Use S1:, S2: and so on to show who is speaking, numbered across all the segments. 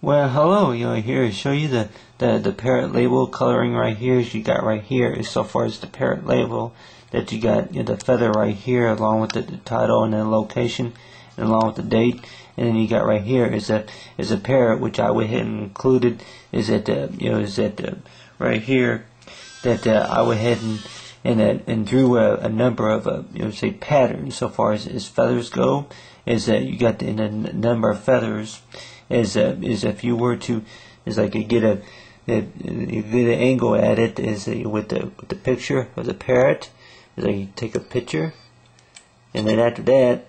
S1: Well, hello, here to show you the Parrot Label Coloring right here. As you got right here is so far as the Parrot Label that you got the feather right here along with the title and the location and along with the date. And then you got right here is a parrot, which I went ahead and included right here that I went ahead and drew a number of say patterns so far as feathers go. Is that you got the number of feathers is if you were to get an angle at it with the picture of the parrot, is like you take a picture, and then after that,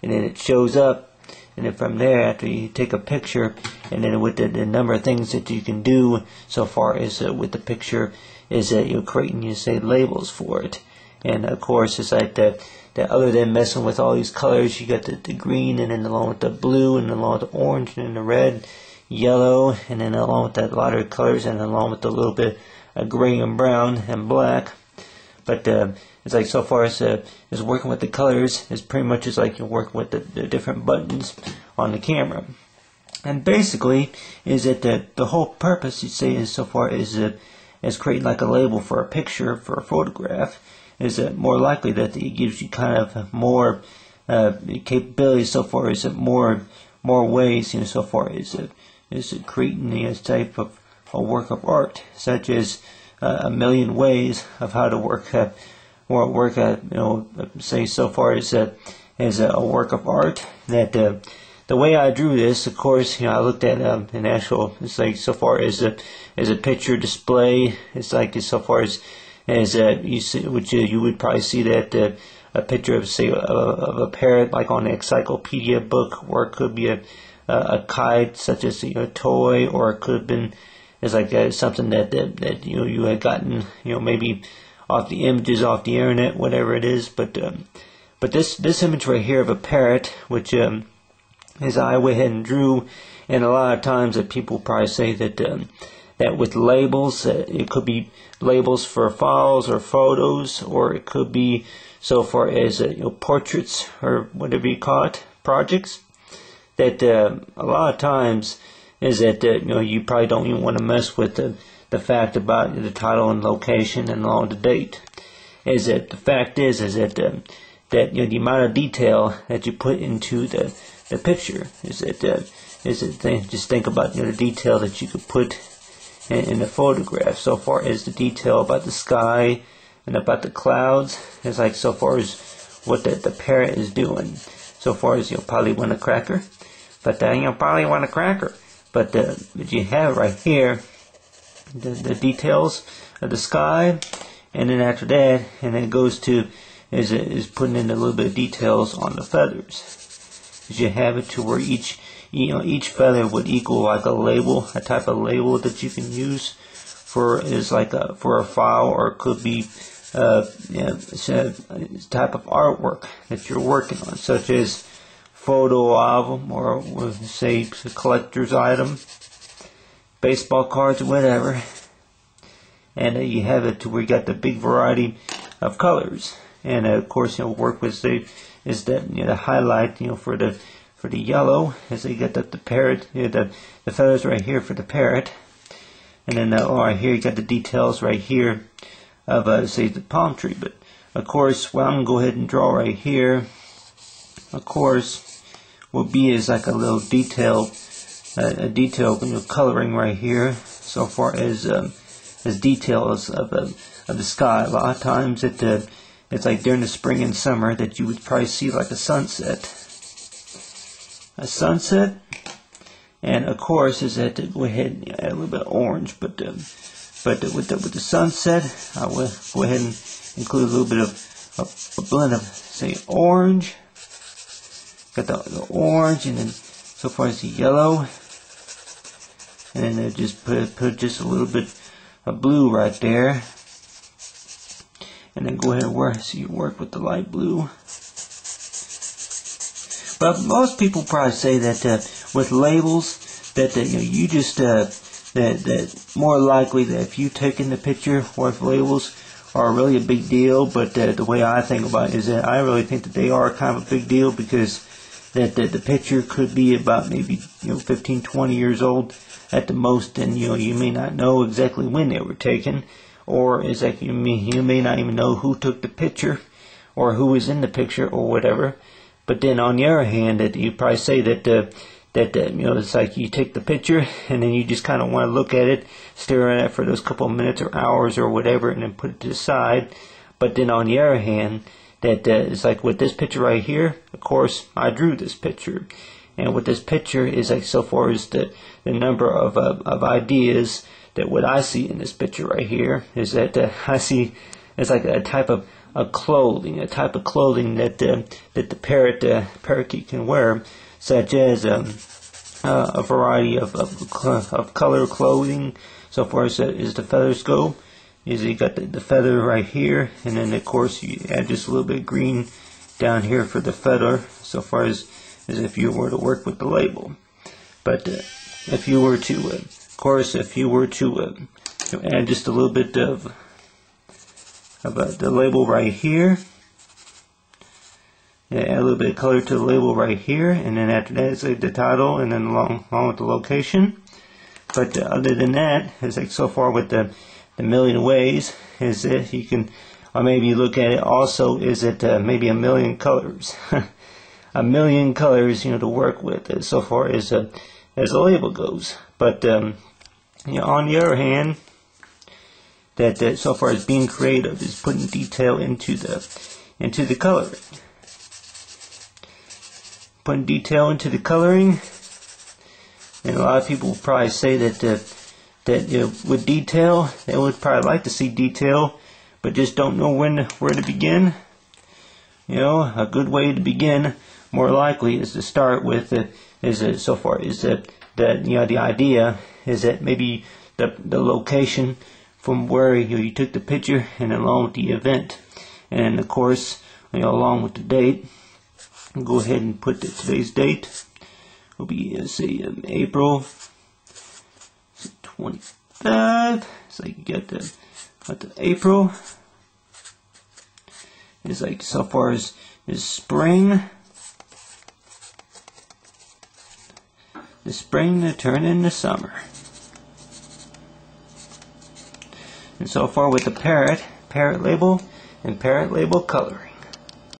S1: and then it shows up, and then from there after you take a picture, and then with the number of things that you can do so far as with the picture is that you're creating say labels for it. And of course it's like that other than messing with all these colors, you got the green, and then along with the blue, and along with the orange, and then the red, yellow, and then along with that lighter colors, and along with a little bit of gray and brown and black. But it's like so far as working with the colors is pretty much as like you're working with the different buttons on the camera. And basically is that the whole purpose you say is so far is creating like a label for a picture, for a photograph, is more likely that it gives you kind of more capabilities so far as more ways so far as creating this type of a work of art, such as a million ways of how to work say so far as a work of art. That the way I drew this, of course, I looked at an actual, it's like so far as a picture display. It's like so far as you see, which you would probably see that a picture of say of a parrot like on an encyclopedia book, or it could be a kite, such as a toy, or it could have been it's like something that you had gotten maybe off the images off the internet, whatever it is. But this image right here of a parrot, which is I went ahead and drew, and a lot of times that people probably say that that with labels, it could be labels for files or photos, or it could be so far as portraits or whatever you call it, projects. That a lot of times is that you probably don't even want to mess with the fact about the title and location and along the date. Is that the fact is that the amount of detail that you put into the picture just think about the detail that you could put in the photograph, so far as the detail about the sky and about the clouds. It's like so far as what the parrot is doing. So far as you'll probably want a cracker, but you'll probably want a cracker. But you have right here the details of the sky, and then after that, and then it goes to is putting in a little bit of details on the feathers. You have it to where each feather would equal like a label, a type of label that you can use for for a file, or it could be it's a type of artwork that you're working on, such as photo album, or say a collector's item, baseball cards, whatever. And you have it to where you got the big variety of colors. And of course, work with the highlight, for the yellow, as you got the parrot, the feathers right here for the parrot, and then right here you got the details right here of say the palm tree. But of course, what I'm gonna go ahead and draw right here, of course, will be is like a little detail, coloring right here, so far as details of the sky. A lot of times it's like during the spring and summer that you would probably see like a sunset. And of course is that go ahead and add a little bit of orange, but with the sunset, I will go ahead and include a little bit of a blend of say orange. Got the orange, and then so far as the yellow, and then just put just a little bit of blue right there. And then go ahead and work with the light blue. But most people probably say that with labels that you just that more likely that if you take in the picture with labels are really a big deal. But the way I think about it is that I really think that they are kind of a big deal, because that the picture could be about maybe 15, 20 years old at the most, and you may not know exactly when they were taken, or it's like you may not even know who took the picture or who was in the picture or whatever. But then on the other hand, that you probably say that it's like you take the picture and then you just kind of want to look at it, stare at it for those couple of minutes or hours or whatever, and then put it to the side. But then on the other hand, that it's like with this picture right here, of course I drew this picture, and with this picture is like so far as the number of ideas that what I see in this picture right here is that I see it's like a type of clothing that the parakeet can wear, such as a variety of color clothing. So far as the feathers go, is you got the feather right here, and then of course you add just a little bit of green down here for the feather, so far as if you were to work with the label. But if you were to, of course, if you were to add just a little bit of the label right here, add a little bit of color to the label right here, and then after that is like the title, and then along with the location. But other than that, it's like so far with the million ways, is that you can, or maybe you look at it also, is it maybe a million colors, a million colors, to work with, so far as the label goes. But on the other hand, that so far as being creative is putting detail into the coloring. Putting detail into the coloring, and a lot of people will probably say that with detail, they would probably like to see detail, but just don't know where to begin. A good way to begin, more likely, is to start with the idea is that maybe the location from where you took the picture, and along with the event, and of course along with the date. I'll go ahead and put today's date. Will be say April 25. So you get the April. It's like so far as spring. The spring to turn into summer. And so far with the Parrot Label and Parrot Label Coloring.